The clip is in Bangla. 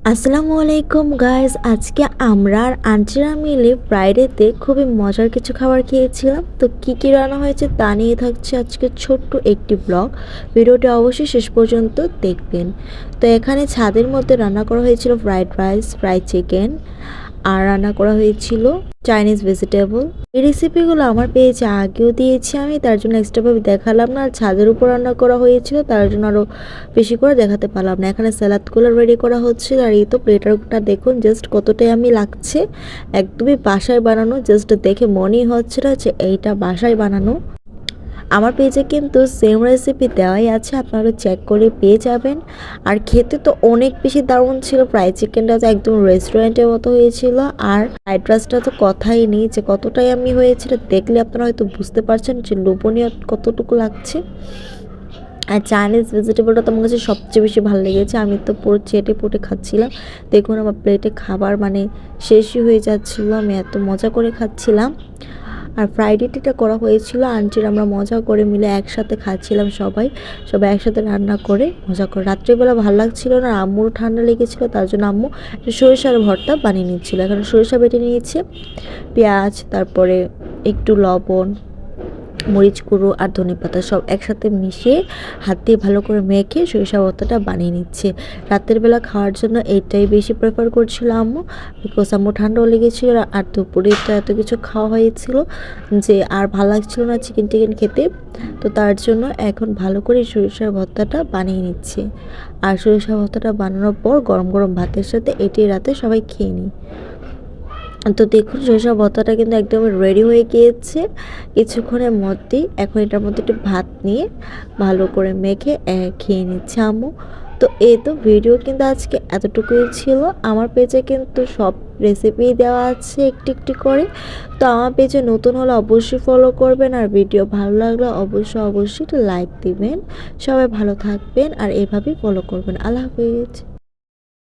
আসসালামু আলাইকুম গাইস, আজকে আমরা আর আন্টিরা মিলে ফ্রাইডেতে খুবই মজার কিছু খাবার খেয়েছিলাম। তো কি কি রান্না হয়েছে তা নিয়ে থাকছে আজকে ছোট্ট একটি ব্লগ। ভিডিওটি অবশ্যই শেষ পর্যন্ত দেখবেন। তো এখানে ছাদের মধ্যে রান্না করা হয়েছিল ফ্রাইড রাইস, ফ্রাইড চিকেন, আর রান্না করা হয়েছিল চাইনিজ ভেজিটেবল। এই রেসিপিগুলো আমার পেজে আগেও দিয়েছি আমি, তার জন্য এক্সট্রাভাবে দেখালাম না। আর ছাদের উপর রান্না করা হয়েছিল, তার জন্য আরও বেশি করে দেখাতে পারলাম না। এখানে স্যালাদগুলো রেডি করা হচ্ছিল। আর এই তো প্লেটারটা দেখুন জাস্ট কতটাই আমি লাগছে, একদমই বাসায় বানানো। জাস্ট দেখে মনেই হচ্ছে না যে এইটা বাসায় বানানো। আমার পেজে কিন্তু সেম রেসিপি দেওয়াই আছে, আপনারা চেক করে পেয়ে যাবেন। আর খেতে তো অনেক বেশি দারুণ ছিল। ফ্রাইড চিকেনটা তো একদম রেস্টুরেন্টের মতো হয়েছিল। আর ফ্রাইড রাইসটা তো কথাই নেই, যে কতটাই আমি হয়েছিল দেখলে আপনারা হয়তো বুঝতে পারছেন যে লোভনীয় কতটুকু লাগছে। আর চাইনিজ ভেজিটেবলটা তো আমার কাছে সবচেয়ে বেশি ভালো লেগেছে। আমি তো পুরো চেটে পুটে খাচ্ছিলাম। দেখুন আমার প্লেটে খাবার মানে শেষই হয়ে যাচ্ছিলো, আমি এত মজা করে খাচ্ছিলাম। আর ফ্রাইডেটা করা হয়েছিল আন্টির, আমরা মজা করে মিলে একসাথে খাচ্ছিলাম সবাই সবাই একসাথে রান্না করে মজা করে। রাত্রিবেলা ভালো লাগছিল না, আম্মুরও ঠান্ডা লেগেছিলো, তার জন্য আম্মু সরিষার ভর্তা বানিয়ে নিচ্ছিলো। এখন সরিষা বেটে নিয়েছে, পেঁয়াজ, তারপরে একটু লবণ, মরিচ গুঁড়ো আর ধনেপাতা সব একসাথে মিশিয়ে হাত দিয়ে ভালো করে মেখে সরিষা ভর্তাটা বানিয়ে নিচ্ছে। রাতের বেলা খাওয়ার জন্য এইটাই বেশি প্রেফার করছিল আম্মু, বিকজ আম্মু ঠান্ডাও লেগেছিল। আর দুপুরে তো এত কিছু খাওয়া হয়েছিল যে আর ভালো লাগছিল না চিকেন টিকেন খেতে। তো তার জন্য এখন ভালো করে সরিষার ভর্তাটা বানিয়ে নিচ্ছে। আর সরিষা ভর্তাটা বানানোর পর গরম গরম ভাতের সাথে এটি রাতে সবাই খেয়ে নিই। তো দেখুন সরিষা ভর্তাটা কিন্তু একদম রেডি হয়ে গিয়েছে কিছুক্ষণের মধ্যেই। এখন এটার মধ্যে একটু ভাত নিয়ে ভালো করে মেখে খেয়ে নিচ্ছে আম্মু। তো এই তো ভিডিও কিন্তু আজকে এতটুকুই ছিল। আমার পেজে কিন্তু সব রেসিপি দেওয়া আছে একটু একটু করে। তো আমার পেজে নতুন হলে অবশ্যই ফলো করবেন। আর ভিডিও ভালো লাগলে অবশ্যই একটু লাইক দিবেন। সবাই ভালো থাকবেন আর এভাবেই ফলো করবেন। আল্লাহ হাফিজ।